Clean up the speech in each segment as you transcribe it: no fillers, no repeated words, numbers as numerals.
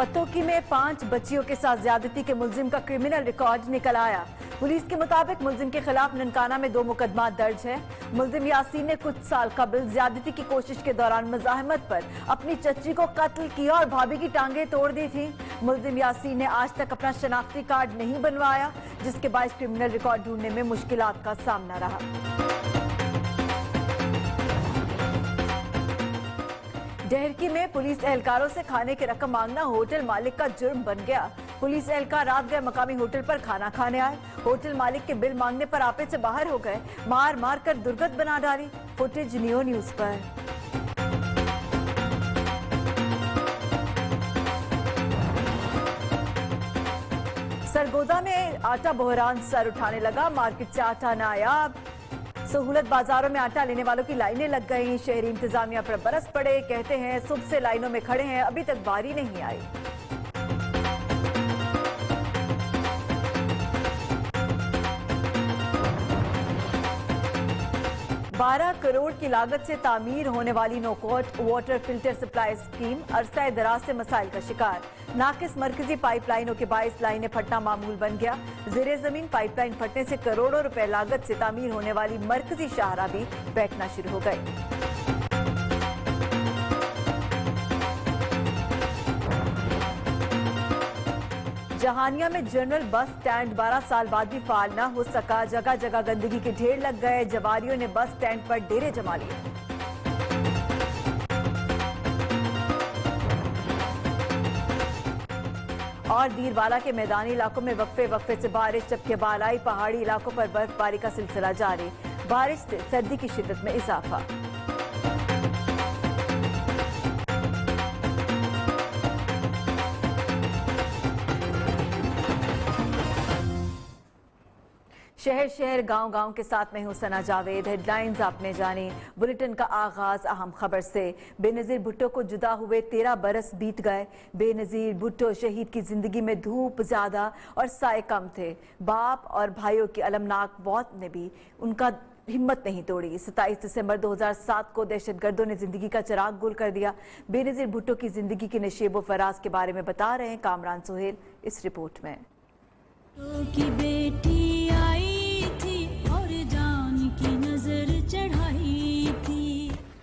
पत्तोकी में 5 बच्चियों के साथ ज्यादती के मुलजिम का क्रिमिनल रिकॉर्ड निकल आया। पुलिस के मुताबिक मुलजिम के खिलाफ ननकाना में 2 मुकदमा दर्ज है। मुलजिम यासीन ने कुछ साल कबल ज्यादती की कोशिश के दौरान मज़ाहमत पर अपनी चच्ची को कत्ल किया और भाभी की टांगें तोड़ दी थी। मुलजिम यासीन ने आज तक अपना शनाख्ती कार्ड नहीं बनवाया, जिसके बायस क्रिमिनल रिकॉर्ड ढूंढने में मुश्किलात का सामना रहा। डेहरकी में पुलिस एहलकारों से खाने की रकम मांगना होटल मालिक का जुर्म बन गया। पुलिस एहलकार रात गए मकामी होटल पर खाना खाने आए। होटल मालिक के बिल मांगने पर आपे से बाहर हो गए, मार मार कर दुर्गत बना डाली। फुटेज नियो न्यूज पर। सरगोदा में आटा बहरान सर उठाने लगा, मार्केट से आटा नायाब। सहूलत बाजारों में आटा लेने वालों की लाइनें लग गईं। शहरी इंतजामिया पर बरस पड़े, कहते हैं सुबह से लाइनों में खड़े हैं, अभी तक बारी नहीं आई। बारह करोड़ की लागत से तामीर होने वाली Naukot water filter supply scheme अरसा दराज से मसाइल का शिकार। नाकिस मरकजी पाइपलाइनों के बायस लाइनें फटना मामूल बन गया। ज़ेरे ज़मीन पाइपलाइन फटने से करोड़ों रुपए लागत से तामीर होने वाली मरकजी शाहराह भी बैठना शुरू हो गई। जहानिया में जनरल बस स्टैंड 12 साल बाद भी फाल न हो सका। जगह जगह गंदगी के ढेर लग गए। जवारियों ने बस स्टैंड पर डेरे जमा लिए। और दीरवाला के मैदानी इलाकों में वक्फे से बारिश, जबकि बालाई पहाड़ी इलाकों पर बर्फबारी का सिलसिला जारी। बारिश से सर्दी की शिद्दत में इजाफा। शहर शहर गांव गांव के साथ मैं हूं सना जावेद। हेडलाइंस आपने जानी। बुलेटिन का आगाज अहम खबर से। बेनजीर भुट्टो को जुदा हुए 13 बरस बीत गए। बेनजीर भुट्टो शहीद की जिंदगी में धूप ज्यादा और साए कम थे। बाप और भाइयों की अलमनाक मौत ने भी उनका हिम्मत नहीं तोड़ी। 27 दिसंबर 2007 को दहशतगर्दों ने जिंदगी का चिराग गुल कर दिया। बेनजीर भुट्टो की जिंदगी के नशेब व फराज के बारे में बता रहे हैं कामरान सुहेल इस रिपोर्ट में। की बेटी आई थी और जान की नजर चढ़ाई थी।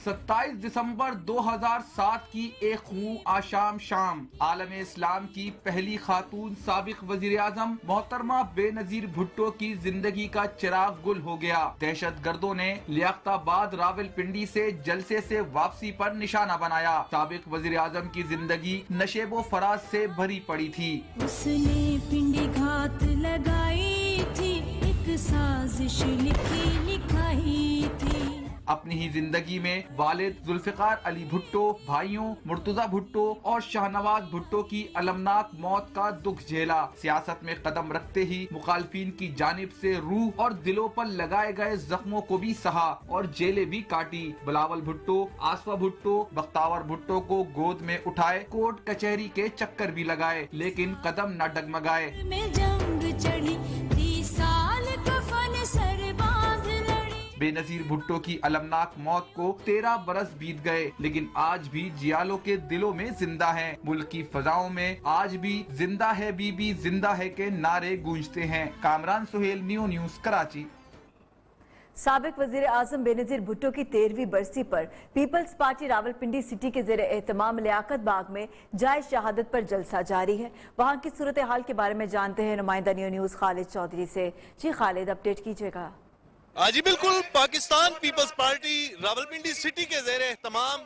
27 दिसंबर 2007 की एक खूं आशाम शाम आलम इस्लाम की पहली खातून साबिक वजीर आजम मोहतरमा बेनजीर भुट्टो की जिंदगी का चिराग गुल हो गया। दहशत गर्दों ने लियाकताबाद रावलपिंडी से जलसे से वापसी पर निशाना बनाया। साबिक वजीर आजम की जिंदगी नशेबो फराज से भरी पड़ी थी। उसने पिंडी घात लगाई थी, एक साजिश लिखी लिखाई थी। अपनी ही जिंदगी में वालिद जुल्फिकार अली भुट्टो, भाइयों मुर्तजा भुट्टो और शाहनवाज भुट्टो की अलमनाक मौत का दुख झेला। सियासत में कदम रखते ही मुखालफिन की जानिब से रूह और दिलों पर लगाए गए जख्मों को भी सहा और जेलें भी काटी। बिलावल भुट्टो, आसफा भुट्टो, बख्तावर भुट्टो को गोद में उठाए, कोर्ट कचहरी के चक्कर भी लगाए, लेकिन कदम न डगमगाए। में जंग चढ़ी, 30 साल कफन सर बांध लड़ी। बेनजीर भुट्टो की अलमनाक मौत को 13 बरस बीत गए, लेकिन आज भी जियालों के दिलों में जिंदा हैं। मुल्क की फजाओं में आज भी जिंदा है बीबी जिंदा है के नारे गूंजते हैं। Kamran Suhail, Neo News, Karachi. साबिक वजीर आजम बेनजीर भुट्टो की 13वीं बरसी पर पीपल्स पार्टी रावलपिंडी सिटी के जेर एहतमाम लियाकत बाग में जाए शहादत पर जलसा जारी है। वहां की सूरत हाल के बारे में जानते हैं नुमाइंदा नियो न्यूज खालिद चौधरी से। जी खालिद, अपडेट कीजिएगा। जी बिल्कुल, Pakistan Peoples Party Rawalpindi city के जेर एहतमाम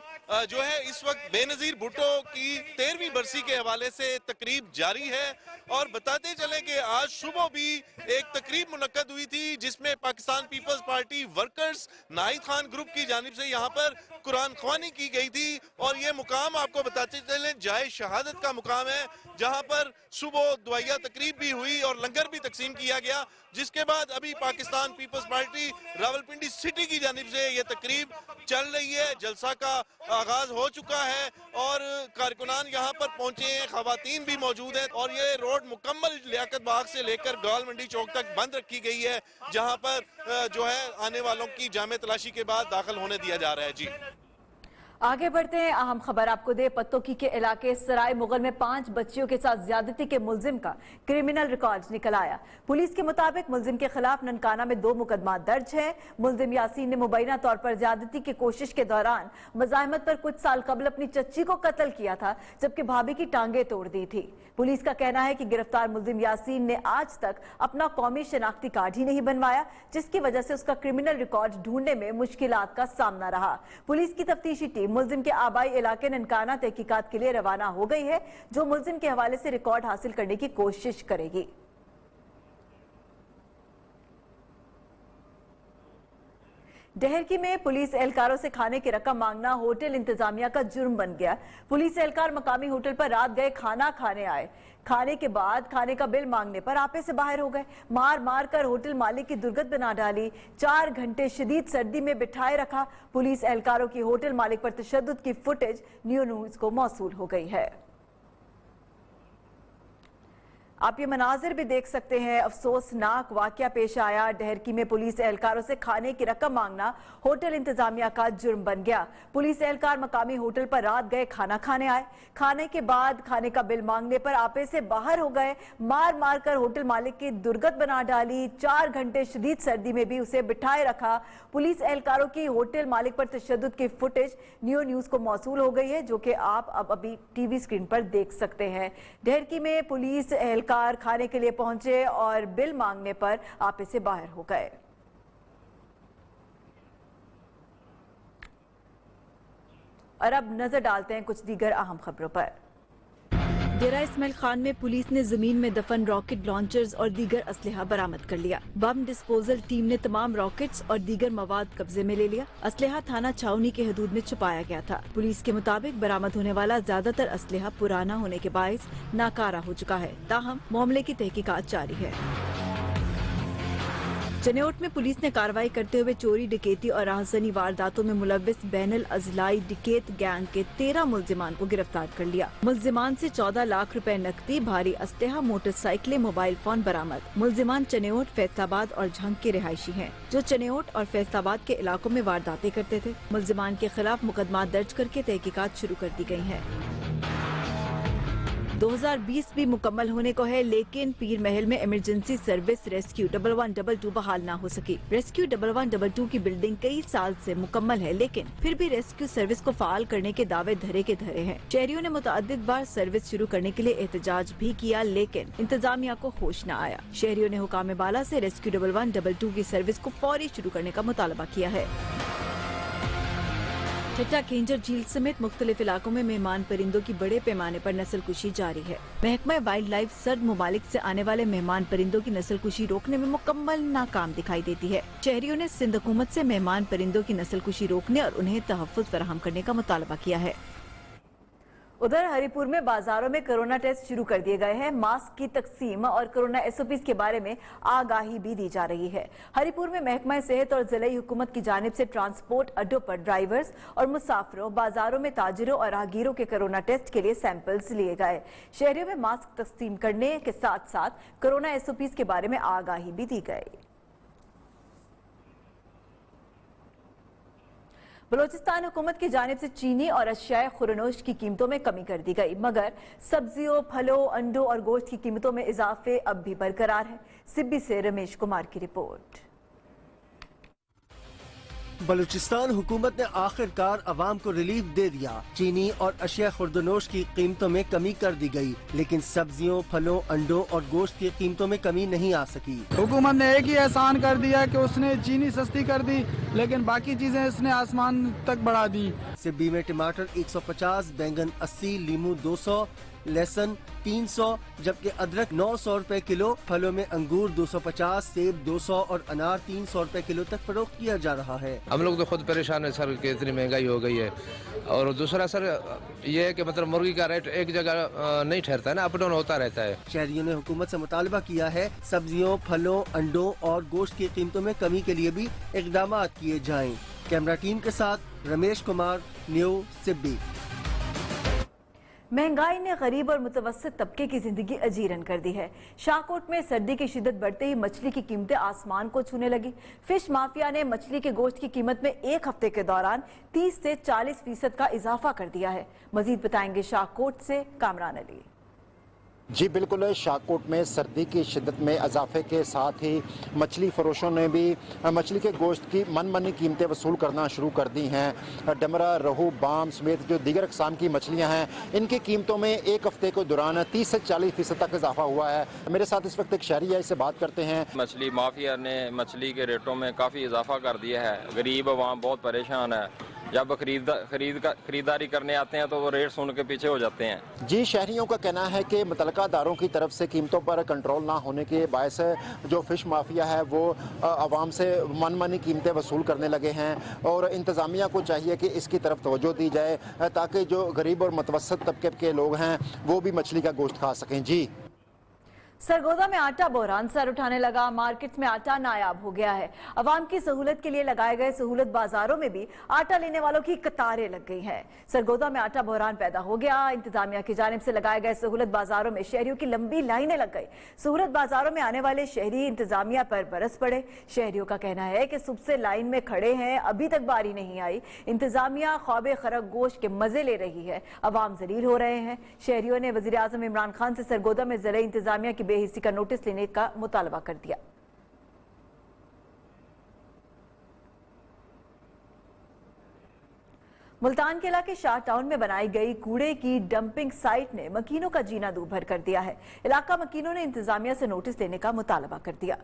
जो है इस वक्त बेनजीर भुट्टो की 13वीं बरसी के हवाले से तकरीब जारी है। और बताते चले कि आज सुबह भी एक तकरीब मुनक्कद हुई थी जिसमें Pakistan Peoples Party workers Nahid Khan group की जानिब से यहाँ पर कुरान ख्वानी की गई थी। और ये मुकाम आपको बताते चले जाए शहादत का मुकाम है, जहाँ पर सुबह दुआया तकरीब भी हुई और लंगर भी तकसीम किया गया। जिसके बाद अभी Pakistan Peoples Party Rawalpindi city की जानिब से ये तकरीब चल रही है। जलसा का आगाज हो चुका है और कारकुनान यहाँ पर पहुंचे हैं, खवातीन भी मौजूद हैं और ये रोड मुकम्मल लियाकत बाग से लेकर गाल मंडी चौक तक बंद रखी गई है, जहाँ पर जो है आने वालों की जामे तलाशी के बाद दाखिल होने दिया जा रहा है। जी आगे बढ़ते हैं। अहम खबर आपको दे, पत्तोकी के इलाके सराय मुगल में 5 बच्चियों के साथ ज्यादती के मुलजिम का क्रिमिनल रिकॉर्ड निकल आया। पुलिस के मुताबिक मुलजिम के खिलाफ ननकाना में 2 मुकदमा दर्ज है। मुलजिम यासीन ने मुबैना तौर पर ज्यादती की कोशिश के दौरान मज़ाहमत पर कुछ साल कबल अपनी चच्ची को कत्ल किया था, जबकि भाभी की टांगे तोड़ दी थी। पुलिस का कहना है कि गिरफ्तार मुलजिम यासीन ने आज तक अपना कौमी शनाख्ती कार्ड ही नहीं बनवाया, जिसकी वजह से उसका क्रिमिनल रिकॉर्ड ढूंढने में मुश्किलात का सामना रहा। पुलिस की तफ्तीशी टीम मुलजिम के आबाई इलाके ननकाना तहकीकात के लिए रवाना हो गई है, जो मुलजिम के हवाले से रिकॉर्ड हासिल करने की कोशिश करेगी। डहरकी में पुलिस एहलकारों से खाने की रकम मांगना होटल इंतजामिया का जुर्म बन गया। पुलिस एहलकार मकामी होटल पर रात गए खाना खाने आए। खाने के बाद खाने का बिल मांगने पर आपे से बाहर हो गए। मार मार कर होटल मालिक की दुर्गत बना डाली। 4 घंटे शदीद सर्दी में बिठाए रखा। पुलिस एहलकारों की होटल मालिक पर तशद्दुद की फुटेज न्यूज़ को मौसूल हो गई है। आप ये मनाजिर भी देख सकते हैं। अफसोसनाक वाकया पेश आया। डहरकी में पुलिस एहलकारों से खाने की रकम मांगना होटल इंतजामिया का जुर्म बन गया। पुलिस एहलकार मकामी होटल पर रात गए खाना खाने आए। खाने के बाद खाने का बिल मांगने पर आपे से बाहर हो गए। मार मार कर होटल मालिक की दुर्गत बना डाली। 4 घंटे शदीद सर्दी में भी उसे बिठाए रखा। पुलिस एहलकारों की होटल मालिक पर तशद्दुद की फुटेज न्यूज़ को मौसूल हो गई है, जो कि आप अब अभी टीवी स्क्रीन पर देख सकते हैं। डहरकी में पुलिस एहलकार खाने के लिए पहुंचे और बिल मांगने पर आपे से बाहर हो गए। और अब नजर डालते हैं कुछ दीगर अहम खबरों पर। डेरा इस्माइल खान में पुलिस ने जमीन में दफन रॉकेट लॉन्चर्स और दीगर असलहा बरामद कर लिया। बम डिस्पोजल टीम ने तमाम रॉकेट्स और दीगर मवाद कब्जे में ले लिया। असलहा थाना छावनी के हदूद में छुपाया गया था। पुलिस के मुताबिक बरामद होने वाला ज्यादातर असलहा पुराना होने के बायस नाकारा हो चुका है। ताहम मामले की तहकीकात जारी है। चनेौट में पुलिस ने कार्रवाई करते हुए चोरी, डकैती और राहजनी वारदातों में मुलव्विस बैनुल अजलाई डकैत गैंग के 13 मुलजिमान को गिरफ्तार कर लिया। मुलजिमान से 14 लाख रुपए नकदी, भारी असलहा, मोटरसाइकिलें, मोबाइल फोन बरामद। मुलजिमान चनेौट, फैसलाबाद और झंग के रिहायशी हैं, जो चनेौट और फैसलाबाद के इलाकों में वारदातें करते थे। मुलजिमान के खिलाफ मुकदमा दर्ज करके तहकीकात शुरू कर दी गई है। 2020 भी मुकम्मल होने को है, लेकिन पीर महल में इमरजेंसी सर्विस रेस्क्यू 1122 बहाल ना हो सकी। रेस्क्यू 1122 की बिल्डिंग कई साल से मुकम्मल है, लेकिन फिर भी रेस्क्यू सर्विस को फाल करने के दावे धरे के धरे हैं। शहरियों ने मुतअद्दिद बार सर्विस शुरू करने के लिए एहतजाज भी किया, लेकिन इंतजामिया को होश न आया। शहरियों ने हुकाम बाला से रेस्क्यू 1122 की सर्विस को फौरी शुरू करने का मुतालबा किया है। ठट्टा केंजर झील समेत मुख्तलिफ इलाकों में मेहमान परिंदों की बड़े पैमाने पर नस्ल कुशी जारी है। महकमा वाइल्ड लाइफ सर्द ममालिक से आने वाले मेहमान परिंदों की नस्ल कुशी रोकने में मुकम्मल नाकाम दिखाई देती है। शहरियों ने सिंध हुकूमत से मेहमान परिंदों की नस्ल कुशी रोकने और उन्हें तहफ़्फ़ुज़ फराहम करने का मुतालबा किया है। उधर हरिपुर में बाजारों में कोरोना टेस्ट शुरू कर दिए गए हैं। मास्क की तकसीम और कोरोना SOPs के बारे में आगाही भी दी जा रही है। हरिपुर में महकमा सेहत और जिला हुकूमत की जानिब से ट्रांसपोर्ट अड्डों पर ड्राइवर्स और मुसाफिरों, बाजारों में ताजिरों और राहगीरों के कोरोना टेस्ट के लिए सैंपल्स लिए गए। शहरियों में मास्क तकसीम करने के साथ साथ कोरोना SOPs के बारे में आगाही भी दी गई। बलोचिस्तान हुकूमत की जानिब से चीनी और अशियाए खुरनोश की कीमतों में कमी कर दी गई, मगर सब्जियों, फलों, अंडों और गोश्त की कीमतों में इजाफे अब भी बरकरार है। सिब्बी से रमेश कुमार की रिपोर्ट। बलूचिस्तान हुकूमत ने आखिरकार अवाम को रिलीफ दे दिया। चीनी और अशिया खुर्दनोश की कीमतों में कमी कर दी गई, लेकिन सब्जियों, फलों, अंडों और गोश्त की कीमतों में कमी नहीं आ सकी। हुकूमत ने एक ही एहसान कर दिया कि उसने चीनी सस्ती कर दी, लेकिन बाकी चीजें इसने आसमान तक बढ़ा दी। सिब्बी में टमाटर 150, बैंगन 80, लीमू 200, लहसुन 300, जबकि अदरक 900 रुपए किलो। फलों में अंगूर 250, सेब 200 और अनार 300 रुपए किलो तक फरोख्त किया जा रहा है। हम लोग तो खुद परेशान है सर कि इतनी महंगाई हो गई है, और दूसरा सर ये है कि मतलब मुर्गी का रेट एक जगह नहीं ठहरता है ना, अप डाउन होता रहता है। शहरियों ने हुकूमत से मुतालबा किया है सब्जियों, फलों, अंडों और गोश्त की कीमतों में कमी के लिए भी इक़दाम किए जाएं। कैमरा टीम के साथ रमेश कुमार, न्यूज़ सिब्बी। महंगाई ने गरीब और मुतवस्सित तबके की जिंदगी अजीरन कर दी है। शाहकोट में सर्दी की शिद्दत बढ़ते ही मछली की कीमतें आसमान को छूने लगी। फिश माफिया ने मछली के गोश्त की कीमत में एक हफ्ते के दौरान 30 से 40% का इजाफा कर दिया है। मजीद बताएंगे शाहकोट से कामरान अली। जी बिल्कुल, शाहकोट में सर्दी की शिद्दत में इजाफे के साथ ही मछली फरोशों ने भी मछली के गोश्त की मनमानी कीमतें वसूल करना शुरू कर दी हैं। डमरा, रहू, बाम समेत जो दीगर अक़साम की मछलियां हैं, इनकी कीमतों में एक हफ्ते के दौरान 30 से 40% तक इजाफा हुआ है। मेरे साथ इस वक्त एक शहरी है, इससे बात करते हैं। मछली माफिया ने मछली के रेटों में काफ़ी इजाफा कर दिया है। गरीब अवाम बहुत परेशान है। जब खरीदारी करने आते हैं तो वो रेट सुन के पीछे हो जाते हैं। जी, शहरियों का कहना है कि मुतलकादारों की तरफ से कीमतों पर कंट्रोल ना होने के बायस जो फ़िश माफिया है वो आवाम से मनमानी कीमतें वसूल करने लगे हैं और इंतज़ामिया को चाहिए कि इसकी तरफ तवज्जो दी जाए ताकि जो गरीब और मुतवस्सित तबके के लोग हैं वो भी मछली का गोश्त खा सकें। जी, सरगोदा में आटा बहरान सर उठाने लगा। मार्केट में आटा नायाब हो गया है। अवाम की सहूलत के लिए लगाए गए सहूलत बाजारों में भी आटा लेने वालों की कतारें लग गई हैं। सरगोदा में आटा बहरान पैदा हो गया। इंतजामिया की जानिब से लगाए गए सहूलत बाजारों में शहरियों की लंबी लाइनें लग गई। सहूलत बाजारों में आने वाले शहरी इंतजामिया पर बरस पड़े। शहरियों का कहना है कि सुबह से लाइन में खड़े हैं, अभी तक बारी नहीं आई। इंतजामिया ख्वाबे खरक गोश्त के मजे ले रही है। अवाम जलील हो रहे हैं। शहरियों ने वजीर आजम इमरान खान से सरगोदा में ज़िले इंतजामिया की बेहिस्सी का नोटिस लेने का मुतालबा कर दिया। मुल्तान के इलाके शाह टाउन में बनाई गई कूड़े की डंपिंग साइट ने मकीनों का जीना दूभर कर दिया है। इलाका मकीनों ने इंतजामिया से नोटिस लेने का मुतालबा कर दिया।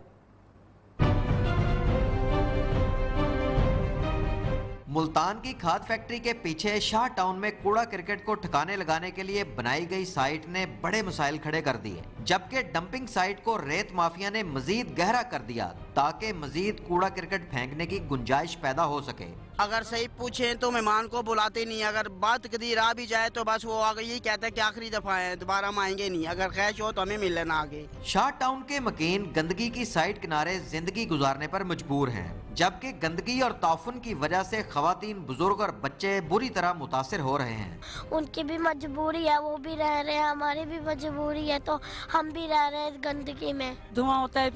मुल्तान की खाद फैक्ट्री के पीछे शाह टाउन में कूड़ा क्रिकेट को ठिकाने लगाने के लिए बनाई गई साइट ने बड़े मसाइल खड़े कर दिए, जबकि डंपिंग साइट को रेत माफिया ने मजीद गहरा कर दिया ताकि मजीद कूड़ा क्रिकेट फेंकने की गुंजाइश पैदा हो सके। अगर सही पूछें तो मेहमान को बुलाते नहीं। अगर बात कदी रहा भी जाए तो बस वो आगे यही कहता है कि आखिरी दफा है, दोबारा हम आएंगे नहीं। अगर ख्वाहिश हो तो हमें मिल लेना आगे। शाह टाउन के मकीन गंदगी की साइट किनारे जिंदगी गुजारने पर मजबूर हैं, जबकि गंदगी और ताफुन की वजह से खवातीन, बुजुर्ग और बच्चे बुरी तरह मुतासिर हो रहे हैं। उनकी भी मजबूरी है, वो भी रह रहे हैं, हमारी भी मजबूरी है, तो हम भी रह रहे हैं गंदगी में। धुआं होता है,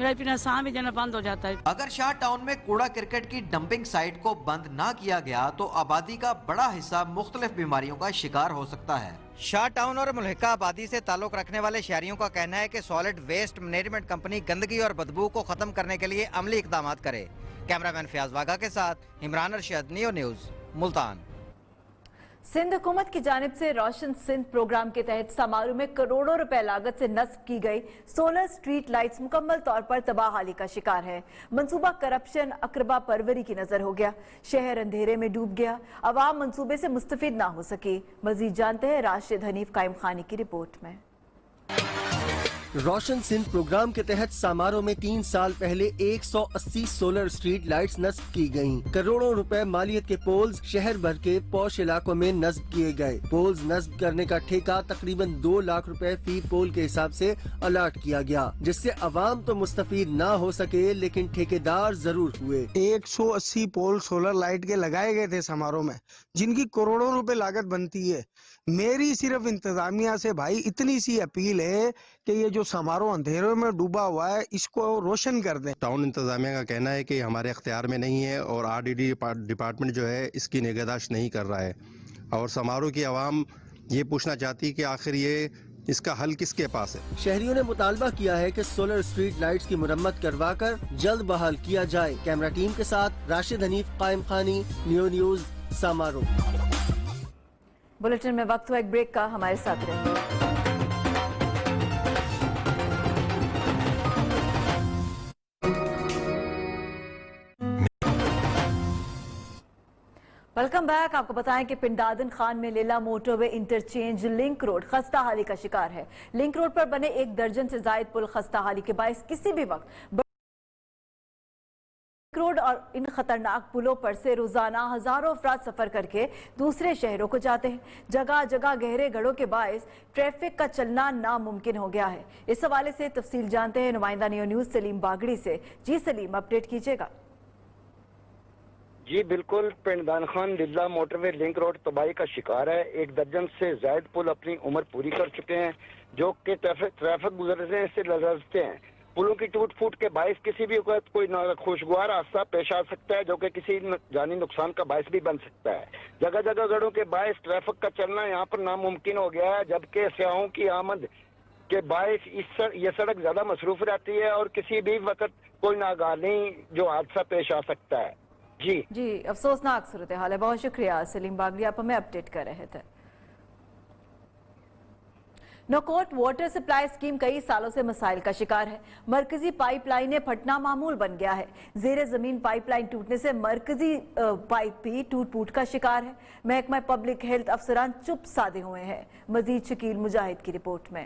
पीना सांस भी जाना बंद हो जाता है। अगर शाह टाउन में कूड़ा क्रिकेट की डंपिंग साइट को बंद ना किया गया तो आबादी का बड़ा हिस्सा मुख्तलिफ बीमारियों का शिकार हो सकता है। शाह टाउन और मुल्हिका आबादी से ताल्लुक रखने वाले शहरियों का कहना है कि सॉलिड वेस्ट मैनेजमेंट कंपनी गंदगी और बदबू को खत्म करने के लिए अमली इकदाम करे। कैमरामैन फयाज वागा के साथ इमरान अरशद, नियो न्यूज़, मुल्तान। सिंध हुकूमत की जानिब से रोशन सिंध प्रोग्राम के तहत समारू में करोड़ों रुपए लागत से नस्ब की गई सोलर स्ट्रीट लाइट्स मुकम्मल तौर पर तबाहाली का शिकार है। मंसूबा करप्शन, अकरबा परवरी की नजर हो गया। शहर अंधेरे में डूब गया। अवाम मंसूबे से मुस्तफिद ना हो सकी। मजीद जानते हैं राशिद हनीफ कायम खानी की रिपोर्ट में। रोशन सिंध प्रोग्राम के तहत समारोह में 3 साल पहले 180 सोलर स्ट्रीट लाइट्स नस्ब की गयीं। करोड़ों रुपए मालियत के पोल्स शहर भर के पौश इलाकों में नस्ब किए गए। पोल्स नस्ब करने का ठेका तकरीबन 2 लाख रुपए फी पोल के हिसाब से अलाट किया गया, जिससे अवाम तो मुस्तफीद ना हो सके लेकिन ठेकेदार जरूर हुए। 180 पोल सोलर लाइट के लगाए गए थे समारोह में, जिनकी करोड़ों रुपए लागत बनती है। मेरी सिर्फ इंतजामिया से भाई इतनी सी अपील है कि ये जो समारोह अंधेरों में डूबा हुआ है इसको रोशन कर दें। टाउन इंतजामिया का कहना है कि हमारे अख्तियार में नहीं है और RDD डिपार्टमेंट जो है इसकी निगहदाश्त नहीं कर रहा है और समारोह की आवाम ये पूछना चाहती है कि आखिर ये इसका हल किसके पास है। शहरियों ने मुतालबा किया है कि सोलर स्ट्रीट लाइट्स की मुरम्मत करवा कर जल्द बहाल किया जाए। कैमरा टीम के साथ राशिद हनीफ, कायम खानी, नियो न्यूज़, समारोह। बुलेटिन में वक्त हुआ एक ब्रेक का, हमारे साथ रहिए। Welcome back. आपको बताएं कि पिंडादन खान में लेला मोटरवे इंटरचेंज लिंक रोड खस्ता हाली का शिकार है। लिंक रोड पर बने 1 दर्जन से जायद पुल खस्ता हाली के बायस किसी भी वक्त रोड और इन खतरनाक पुलों पर से रोजाना हजारों अफराद सफर करके दूसरे शहरों को जाते हैं। जगह जगह गहरे गड्ढों के बायस ट्रैफिक का चलना नामुमकिन हो गया है। इस हवाले से तफसील जानते हैं नुमाइंदा नियो न्यूज़ सलीम बागड़ी से। जी सलीम, अपडेट कीजिएगा। جی بالکل، پنڈان خان دلہ موٹر وے لنک روڈ تباہی کا شکار ہے. 1 درجن سے زائد پل اپنی عمر پوری کر چکے ہیں، جو کہ ٹریفک گزرنے سے لرزتے ہیں. پلوں کی ٹوٹ پھوٹ کے باعث کسی بھی وقت کوئی خوشگوار حادثہ پیش آ سکتا ہے، جو کہ کسی جانی نقصان کا باعث بھی بن سکتا ہے. جگہ جگہ گڑھوں کے باعث ٹریفک کا چلنا یہاں پر ناممکن ہو گیا ہے، جبکہ سیاحوں کی آمد کے باعث یہ سڑک زیادہ مصروف رہتی ہے اور کسی بھی وقت کوئی ناگہانی جو حادثہ پیش آ سکتا ہے. جی افسوسناک صورتحال ہے. بہت شکریہ سلیم باغری، آپ ہمیں اپڈیٹ کر رہے تھے. نوکوٹ واٹر سپلائی اسکیم کئی سالوں سے مسائل کا شکار ہے. مرکزی پائپ لائنیں پھٹنا معمول بن گیا ہے. زیر زمین پائپ لائن ٹوٹنے سے مرکزی پائپ بھی ٹوٹ پھوٹ کا شکار ہے. محکمہ پبلک ہیلتھ افسران چپ سادے ہوئے ہیں. مزید شکیل مجاہد کی رپورٹ میں.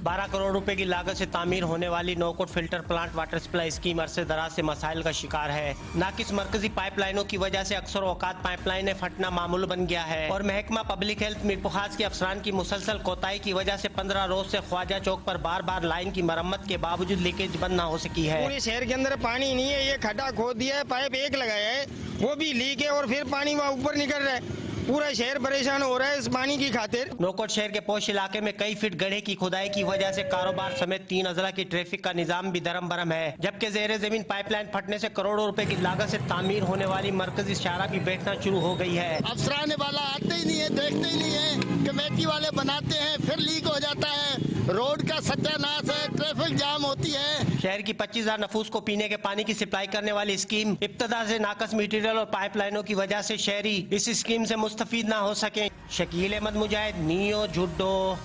12 کروڑ روپے کی لاگت سے تعمیر ہونے والی Naukot filter plant water supply scheme عرصے دراز سے مسائل کا شکار ہے. ناقص مرکزی پائپ لائنوں کی وجہ سے اکثر اوقات پائپ لائنیں پھٹنا معمول بن گیا ہے اور محکمہ پبلک ہیلتھ میر پخاس کے افسران کی مسلسل کوتاہی کی وجہ سے 15 روز سے خواجہ چوک پر بار بار لائن کی مرمت کے باوجود لیکیج بند نہ ہو سکی ہے. پورے شہر کے اندر پانی نہیں ہے، یہ کھڈا کھود دیا ہے، پائپ ایک لگایا ہے، وہ بھی لیک ہے اور پھر پانی وہاں اوپر نکل رہا ہے. پورا شہر پریشان ہو رہا ہے اس پانی کی خاطر. نوکوٹ شہر کے پوش علاقے میں کئی فٹ گڑھے کی کھدائی کی وجہ سے کاروبار سمیت 3 اضلاع کی ٹریفک کا نظام بھی درم برم ہے، جبکہ زیر زمین پائپ لائن پھٹنے سے کروڑوں روپے کی لاگت سے تعمیر ہونے والی مرکزی شاہراہ بھی بیٹھنا شروع ہو گئی ہے. افسران والا آتے ہی نہیں ہے، دیکھتے ہی نہیں ہے. کمیٹی والے بناتے ہیں پھر لیک ہو جاتا ہے. روڈ کا ستیہ ناش ہے، ٹریفک جام ہوتی ہے. شہر کی 25,000 نفوس کو پینے کے پانی کی سپلائی کرنے والی اسکیم ابتدا سے ناقص میٹیریل اور پائپ لائنوں کی وجہ سے شہری اس اسکیم سے مستفید نہ ہو سکے. شکیل احمد مجاہد، نیو جھڈو.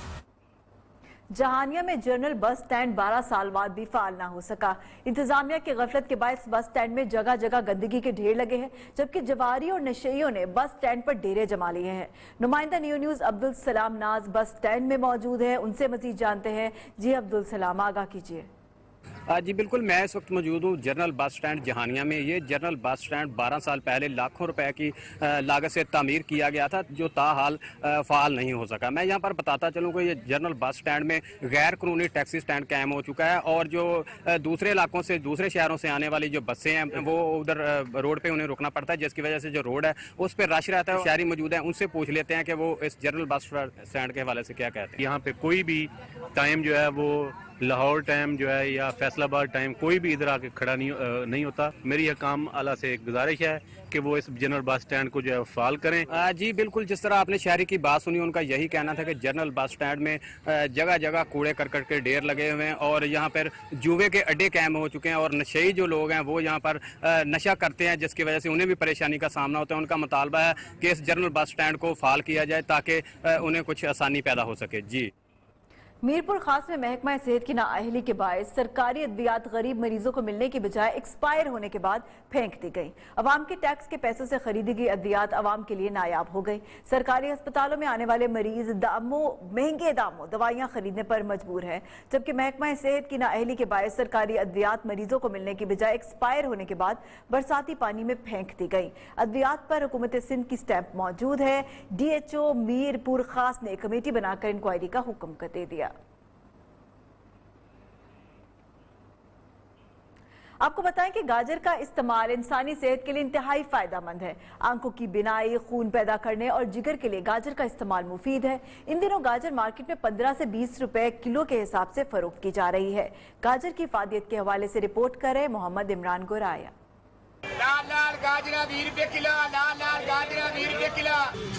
جہانیہ میں جنرل بس سٹینڈ 12 سال بعد بھی فعال نہ ہو سکا. انتظامیہ کی غفلت کے باعث بس سٹینڈ میں جگہ جگہ گندگی کے ڈھیر لگے ہیں، جبکہ جواری اور نشئیوں نے بس سٹینڈ پر ڈیرے جما لیے ہیں. نمائندہ نیو نیوز عبدالسلام ناز بس سٹینڈ میں موجود ہیں، ان سے مزید جانتے ہیں. جی عبدالسلام، آگاہ کیجیے. جی بالکل، میں اس وقت موجود ہوں جنرل بس سٹینڈ جہانیہ میں. یہ جنرل بس سٹینڈ 12 سال پہلے لاکھوں روپے کی لاگت سے تعمیر کیا گیا تھا، جو تاحال فعال نہیں ہو سکا. میں یہاں پر بتاتا چلوں کہ یہ جنرل بس سٹینڈ میں غیر قانونی ٹیکسی سٹینڈ قائم ہو چکا ہے اور جو دوسرے علاقوں سے دوسرے شہروں سے آنے والی جو بسیں ہیں وہ ادھر روڈ پہ انہیں رکنا پڑتا ہے، جس کی وجہ سے جو روڈ ہے اس پہ رش رہتا ہے. شہری موجود ہیں، ان سے پوچھ لیتے ہیں کہ وہ اس جنرل بس سٹینڈ کے حوالے سے کیا کہتے ہیں. یہاں پہ کوئی بھی ٹائم جو ہے وہ لاہور ٹائم جو ہے یا فیصل آباد ٹائم کوئی بھی ادھر آ کے کھڑا نہیں ہوتا. میری حکام اعلیٰ سے ایک گزارش ہے کہ وہ اس جنرل بس سٹینڈ کو جو ہے فعال کریں. جی بالکل، جس طرح آپ نے شہری کی بات سنی، ان کا یہی کہنا تھا کہ جنرل بس سٹینڈ میں جگہ جگہ کوڑے کرکٹ کے ڈھیر لگے ہوئے ہیں اور یہاں پر جوے کے اڈے قائم ہو چکے ہیں اور نشئی جو لوگ ہیں وہ یہاں پر نشہ کرتے ہیں، جس کی وجہ سے انہیں بھی پریشانی کا سامنا ہوتا ہے. ان کا مطالبہ ہے کہ اس جنرل بس سٹینڈ کو فعال کیا جائے تاکہ انہیں کچھ آسانی پیدا ہو سکے. جی میرپور خاص میں محکمہ صحت کی نااہلی کے باعث سرکاری ادویات غریب مریضوں کو ملنے کی بجائے ایکسپائر ہونے کے بعد پھینک دی گئی. عوام کے ٹیکس کے پیسوں سے خریدی گئی ادویات عوام کے لیے نایاب ہو گئی. سرکاری ہسپتالوں میں آنے والے مریض مہنگے داموں دوائیاں خریدنے پر مجبور ہیں، جبکہ محکمہ صحت کی نااہلی کے باعث سرکاری ادویات مریضوں کو ملنے کی بجائے ایکسپائر ہونے کے بعد برساتی پانی میں پھینک دی گئی. ادویات پر حکومت سندھ کی سٹیمپ موجود ہے. ڈی ایچ او میرپور خاص نے کمیٹی بنا کر انکوائری کا حکم کر دے دیا. آپ کو بتائیں کہ گاجر کا استعمال انسانی صحت کے لیے انتہائی فائدہ مند ہے. آنکھوں کی بینائی، خون پیدا کرنے اور جگر کے لیے گاجر کا استعمال مفید ہے. ان دنوں گاجر مارکیٹ میں 15 سے 20 روپے کلو کے حساب سے فروخت کی جا رہی ہے. گاجر کی افادیت کے حوالے سے رپورٹ کرے محمد عمران گورایا.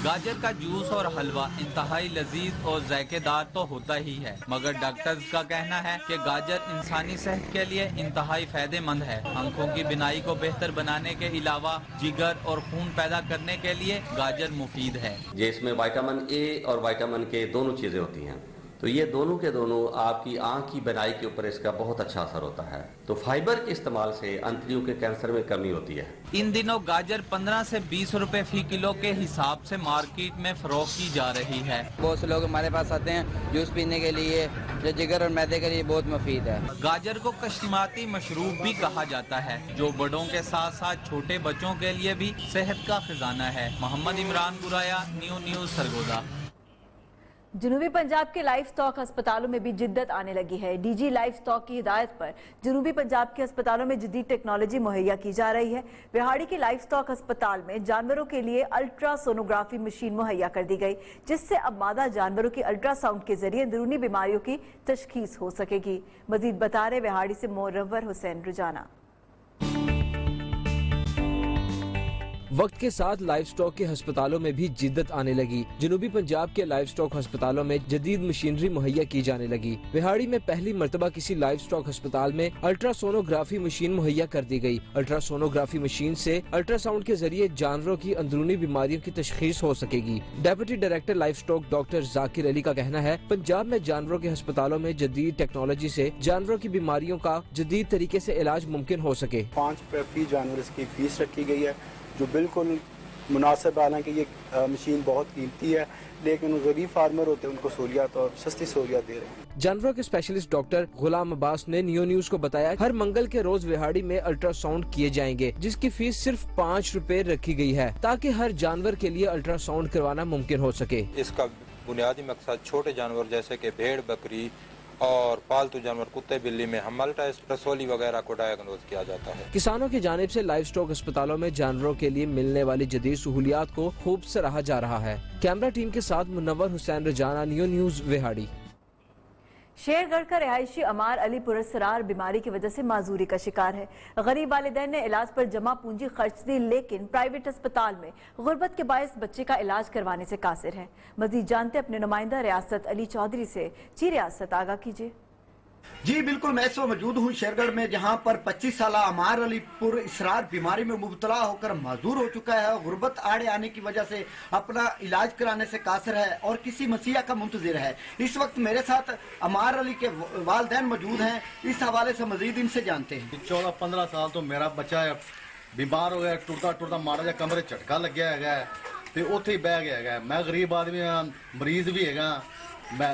گاجر کا جوس اور حلوہ انتہائی لذیذ اور ذائقے دار تو ہوتا ہی ہے، مگر ڈاکٹرز کا کہنا ہے کہ گاجر انسانی صحت کے لیے انتہائی فائدہ مند ہے. آنکھوں کی بینائی کو بہتر بنانے کے علاوہ جگر اور خون پیدا کرنے کے لیے گاجر مفید ہے. جس میں وائٹامن اے اور وائٹامن کے دونوں چیزیں ہوتی ہیں، تو یہ دونوں کے دونوں آپ کی آنکھ کی بینائی کے اوپر اس کا بہت اچھا اثر ہوتا ہے. تو فائبر کے استعمال سے انتڑیوں کے کینسر میں کمی ہوتی ہے. ان دنوں گاجر 15 سے 20 روپے فی کلو کے حساب سے مارکیٹ میں فروخت کی جا رہی ہے. بہت سے لوگ ہمارے پاس آتے ہیں جوس پینے کے لیے، جو جگر اور میدے کے لیے بہت مفید ہے. گاجر کو کشماتی مشروب بھی کہا جاتا ہے، جو بڑوں کے ساتھ ساتھ چھوٹے بچوں کے لیے بھی صحت کا خزانہ ہے. محمد عمران گورایا، نیو نیوز سرگودا. जनूबी पंजाब के लाइफ स्टॉक अस्पतालों में भी जिद्दत आने लगी है। डीजी लाइफ स्टॉक की हिदायत पर जनूबी पंजाब के अस्पतालों में जदीद टेक्नोलॉजी मुहैया की जा रही है। बिहाड़ी के लाइफ स्टॉक अस्पताल में जानवरों के लिए अल्ट्रासोनोग्राफी मशीन मुहैया कर दी गई, जिससे अब मादा जानवरों की अल्ट्रासाउंड के जरिए अंदरूनी बीमारियों की तशखीस हो सकेगी। मजीद बता रहे बिहाड़ी से मोरव्वर हुसैन रुजाना। वक्त के साथ लाइफ स्टॉक के अस्पतालों में भी जिद्दत आने लगी। जनूबी पंजाब के लाइफ स्टॉक अस्पतालों में जदीद मशीनरी मुहैया की जाने लगी। बिहाड़ी में पहली मर्तबा किसी लाइफ स्टॉक अस्पताल में अल्ट्रासोनोग्राफी मशीन मुहैया कर दी गई। अल्ट्रासोनोग्राफी मशीन से अल्ट्रासाउंड के जरिए जानवरों की अंदरूनी बीमारियों की तशखीस हो सकेगी। Deputy director life stock doctor Zakir Ali का कहना है, पंजाब में जानवरों के अस्पतालों में जदीद टेक्नोलॉजी से जानवरों की बीमारियों का जदीद तरीके से इलाज मुमकिन हो सके। 5 फी जानवर की फीस रखी गई है, जो बिल्कुल मुनासिब, हालांकि ये मशीन बहुत कीमती है, लेकिन गरीब फार्मर होते हैं उनको सहूलियत और सस्ती सहूलियत दे रहे हैं। जानवरों के स्पेशलिस्ट डॉक्टर गुलाम अब्बास ने नियो न्यूज को बताया, हर मंगल के रोज विहाड़ी में अल्ट्रासाउंड किए जाएंगे, जिसकी फीस सिर्फ 5 रुपए रखी गई है, ताकि हर जानवर के लिए अल्ट्रासाउंड करवाना मुमकिन हो सके। इसका बुनियादी मकसद छोटे जानवर जैसे कि भेड़, बकरी और पालतू जानवर कुत्ते, बिल्ली में हमल टेस्ट, रसोली वगैरह को डायग्नोज किया जाता है। किसानों की जानिब से लाइफ स्टॉक अस्पतालों में जानवरों के लिए मिलने वाली जदीद सहूलियात को खूब सराहा जा रहा है। कैमरा टीम के साथ मुनव्वर हुसैन रजाना, नियो न्यूज विहाड़ी। शेरगढ़ का रिहायशी अमार अली पुरस्सरार बीमारी की वजह से माजूरी का शिकार है। गरीब वालिदैन ने इलाज पर जमा पूंजी खर्च दी, लेकिन प्राइवेट अस्पताल में गुर्बत के बायस बच्चे का इलाज करवाने से कासिर है। मजीद जानते अपने नुमाइंदा रियासत अली चौधरी से। जी रियासत, आगाह कीजिए। जी बिल्कुल, मैं इस वक्त मौजूद हूँ शेरगढ़ में, जहाँ पर 25 साल अमार अली पुरस्सरार बीमारी में मुब्तला होकर माजूर हो चुका है। गुर्बत आड़े आने की वजह से अपना इलाज कराने से कासिर है और किसी मसीहा का मुंतजिर है। इस वक्त मेरे साथ अमार अली के वालिदैन मौजूद हैं, इस हवाले से मजीद इनसे जानते हैं। 14-15 साल तो मेरा बच्चा बीमार हो गया, टुरता टुरता माड़ा जा कमरे झटका लग गया है, तो उत्थे ही बह गया है। मैं गरीब आदमी हाँ, मरीज भी है, मैं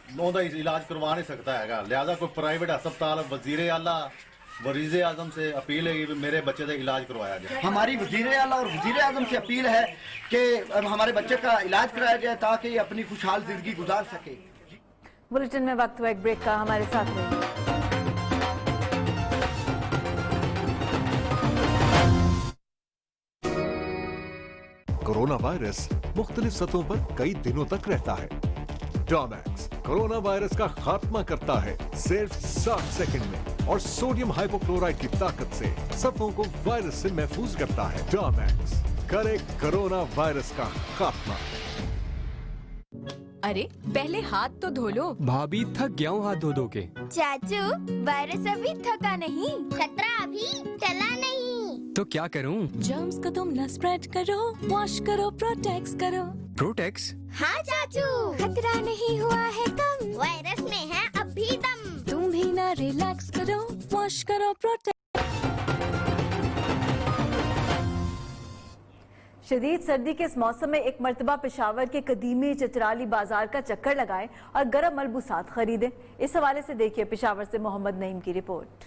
ਉਹਦਾ इलाज करवा नहीं सकता है, लिहाजा कोई प्राइवेट अस्पताल वजीर आला वजीर आजम से अपील है कि मेरे बच्चे का इलाज करवाया जाए। हमारी वजीर आला और वजीर आजम से अपील है कि हमारे बच्चे का इलाज कराया जाए ताकि ये अपनी खुशहाल जिंदगी गुजार सके। बुलेटिन में वक्त हुआ एक ब्रेक का, हमारे साथ रहिए। कोरोना वायरस मुख्तलिफ सतहों पर कई दिनों तक रहता है। डॉमैक्स कोरोना वायरस का खात्मा करता है सिर्फ 60 सेकंड में और सोडियम हाइपोक्लोराइड की ताकत से सतहों को वायरस से महफूज करता है। डॉमैक्स करे कोरोना वायरस का खात्मा। अरे पहले हाथ तो धो लो। भाभी थक गया हूँ हाथ धो धो के। चाचू वायरस अभी थका नहीं, खतरा अभी टला नहीं। तो क्या करूँ? जर्म्स को तुम न स्प्रेड करो, वॉश करो, प्रोटेक्स करो। प्रोटेक्स? हाँ चाचू, खतरा नहीं हुआ है कम, वायरस में है अब भी दम। तुम भी ना रिलैक्स करो, वॉश करो, प्रोटेक्ट। शदीद सर्दी के इस मौसम में एक मर्तबा पेशावर के कदीमी चतराली बाजार का चक्कर लगाएं और गर्म मलबूसात खरीदें। इस हवाले से देखिए पेशावर से मोहम्मद नईम की रिपोर्ट।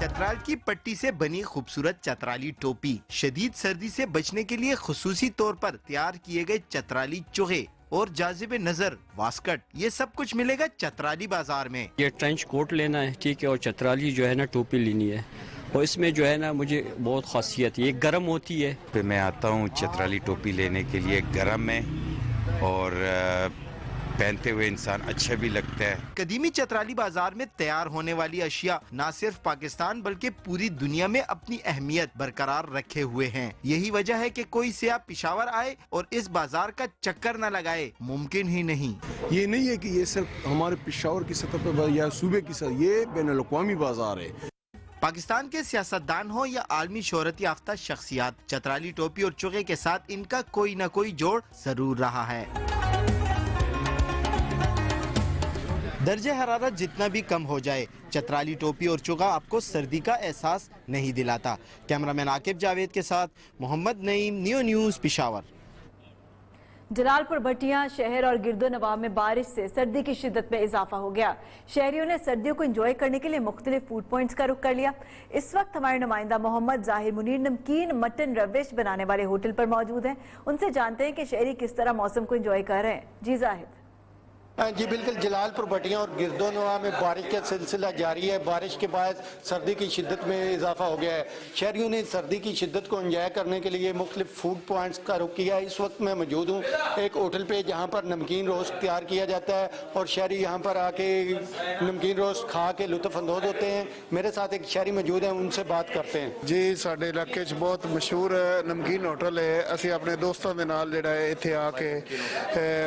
चतराल की पट्टी से बनी खूबसूरत चतराली टोपी शदीद सर्दी से बचने के लिए खुसूसी तौर पर तैयार किए गए चतराली चोहे और जाजिब नजर वास्कट, ये सब कुछ मिलेगा चतराली बाजार में। ये ट्रेंच कोट लेना है, ठीक है, और चतराली जो है ना टोपी लेनी है, और इसमें जो है ना मुझे बहुत खासियत है, ये गर्म होती है। फिर मैं आता हूँ चतराली टोपी लेने के लिए, गर्म है और पहनते हुए इंसान अच्छा भी लगता है। कदीमी चतराली बाजार में तैयार होने वाली अशिया न सिर्फ पाकिस्तान बल्कि पूरी दुनिया में अपनी अहमियत बरकरार रखे हुए हैं। यही वजह है कि कोई सियाह पिशावर आए और इस बाजार का चक्कर न लगाए मुमकिन ही नहीं। ये नहीं है कि ये सिर्फ हमारे पिशावर की सतह पर या सूबे की सतह, ये बैनुल-अक़वामी बाजार है। पाकिस्तान के सियासतदान हो या आलमी शोहरत याफ्ता शख्सियात, चतराली टोपी और चोगे के साथ इनका कोई न कोई जोड़ जरूर रहा है। दर्जे हरारत जितना भी कम हो जाए, चतराली टोपी और चुगा आपको सर्दी का एहसास नहीं दिलाता। कैमरामैन आकिब जावेद के साथ मोहम्मद नईम, नियो न्यूज़, पेशावर। जलालपुर भट्टियां शहर और गिरदो नवाब में बारिश से सर्दी की शिद्दत में इजाफा हो गया। शहरियों ने सर्दियों को एंजॉय करने के लिए मुख्तलिफ फूड पॉइंट्स का रुख कर लिया। इस वक्त हमारे नुमाइंदा मोहम्मद जाहिर मुनीर नमकीन मटन रविश बनाने वाले होटल पर मौजूद हैं। उनसे जानते हैं कि शहरी किस तरह मौसम को एंजॉय कर रहे हैं। जी जाहिद। जी बिल्कुल, जलालपुर भट्टियां और गिरदोनवा में बारिश का सिलसिला जारी है। बारिश के बाद सर्दी की शिद्दत में इजाफा हो गया है। शहरियों ने सर्दी की शिद्दत को एंजॉय करने के लिए मुख्तलिफ फूड पॉइंट्स का रुख किया है। इस वक्त मैं मौजूद हूँ एक होटल पे जहाँ पर नमकीन रोस्ट तैयार किया जाता है और शहरी यहाँ पर आके नमकीन रोस्ट खा के लुत्फ अंदोज होते हैं। मेरे साथ एक शहरी मौजूद हैं, उनसे बात करते हैं। जी साडे इलाके च बहुत मशहूर नमकीन होटल है। असी अपने दोस्तों के नाल जिहड़ा है इत्थे आके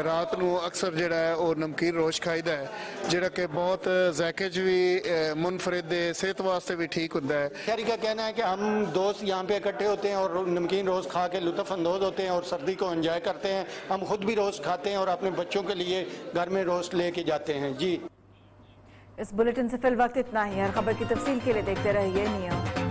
रात नूं अक्सर जिहड़ा है वो नमकीन रोस्ट खाईदा है, जिहड़ा कि बहुत ज़ायके च भी मुनफरिद है, सेहत वास्ते भी ठीक होता है। शहरी का कहना है कि हम दोस्त यहाँ पे इकट्ठे होते हैं और नमकीन रोस्ट खा के लुत्फ अंदोज होते हैं और सर्दी को एंजॉय करते हैं। हम खुद भी रोस्ट खाते हैं और अपने बच्चों के लिए घर में रोस्ट लेके जाते हैं। जी इस बुलेटिन से फिल वक्त इतना ही। हर खबर की तफसील के लिए देखते रहिए नियम।